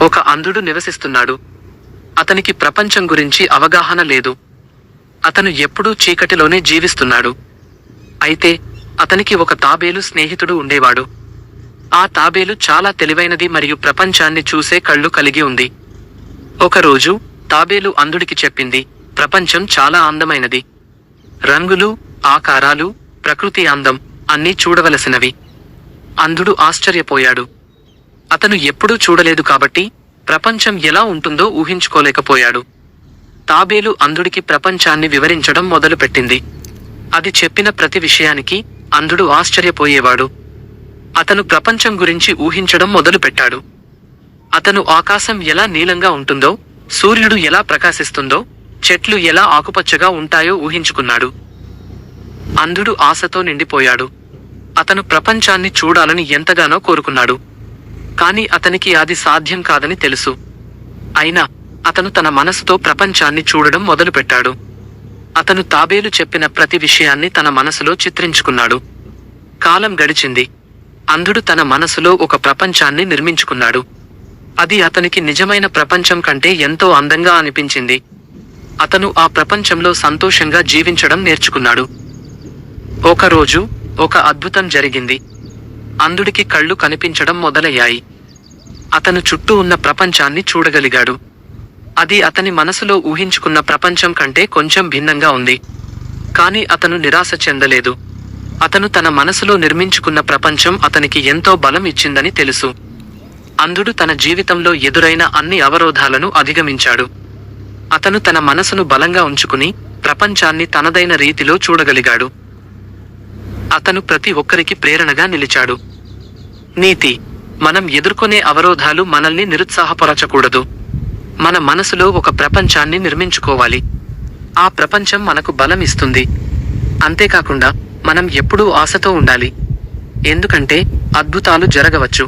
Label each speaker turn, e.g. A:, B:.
A: ఒక అంధుడు నివసిస్తున్నాడు. అతనికి ప్రపంచం గురించి అవగాహన లేదు. అతను ఎప్పుడూ చీకటిలోనే జీవిస్తున్నాడు. అయితే అతనికి ఒక తాబేలు స్నేహితుడు ఉండేవాడు. ఆ తాబేలు చాలా తెలివైనది మరియు ప్రపంచాన్ని చూసే కళ్ళు కలిగి ఉంది. ఒకరోజు తాబేలు అంధుడికి చెప్పింది, ప్రపంచం చాలా అందమైనది. రంగులు, ఆకారాలు, ప్రకృతి అందం అన్నీ చూడవలసినవి. అంధుడు ఆశ్చర్యపోయాడు. అతను ఎప్పుడూ చూడలేదు కాబట్టి ప్రపంచం ఎలా ఉంటుందో ఊహించుకోలేకపోయాడు. తాబేలు అంధుడికి ప్రపంచాన్ని వివరించడం మొదలుపెట్టింది. అది చెప్పిన ప్రతి విషయానికి అంధుడు ఆశ్చర్యపోయేవాడు. అతను ప్రపంచం గురించి ఊహించడం మొదలుపెట్టాడు. అతను ఆకాశం ఎలా నీలంగా ఉంటుందో, సూర్యుడు ఎలా ప్రకాశిస్తుందో, చెట్లు ఎలా ఆకుపచ్చగా ఉంటాయో ఊహించుకున్నాడు. అంధుడు ఆశతో నిండిపోయాడు. అతను ప్రపంచాన్ని చూడాలని ఎంతగానో కోరుకున్నాడు. కాని అతనికి అది సాధ్యం కాదని తెలుసు. అయినా అతను తన మనసుతో ప్రపంచాన్ని చూడడం మొదలుపెట్టాడు. అతను తాబేలు చెప్పిన ప్రతి విషయాన్ని తన మనసులో చిత్రించుకున్నాడు. కాలం గడిచింది. అంధుడు తన మనసులో ఒక ప్రపంచాన్ని నిర్మించుకున్నాడు. అది అతనికి నిజమైన ప్రపంచం కంటే ఎంతో అందంగా అనిపించింది. అతను ఆ ప్రపంచంలో సంతోషంగా జీవించడం నేర్చుకున్నాడు. ఒకరోజు ఒక అద్భుతం జరిగింది. అంధుడికి కళ్ళు కనిపించడం మొదలయ్యాయి. అతను చుట్టూ ఉన్న ప్రపంచాన్ని చూడగలిగాడు. అది అతని మనసులో ఊహించుకున్న ప్రపంచం కంటే కొంచెం భిన్నంగా ఉంది. కాని అతను నిరాశ చెందలేదు. అతను తన మనసులో నిర్మించుకున్న ప్రపంచం అతనికి ఎంతో బలం ఇచ్చిందని తెలుసు. అంధుడు తన జీవితంలో ఎదురైన అన్ని అవరోధాలను అధిగమించాడు. అతను తన మనసును బలంగా ఉంచుకుని ప్రపంచాన్ని తనదైన రీతిలో చూడగలిగాడు. అతను ప్రతి ఒక్కరికి ప్రేరణగా నిలిచాడు. నీతి: మనం ఎదుర్కొనే అవరోధాలు మనల్ని నిరుత్సాహపరచకూడదు. మన మనసులో ఒక ప్రపంచాన్ని నిర్మించుకోవాలి. ఆ ప్రపంచం మనకు బలం ఇస్తుంది. అంతేకాకుండా మనం ఎప్పుడూ ఆశతో ఉండాలి. ఎందుకంటే అద్భుతాలు జరగవచ్చు.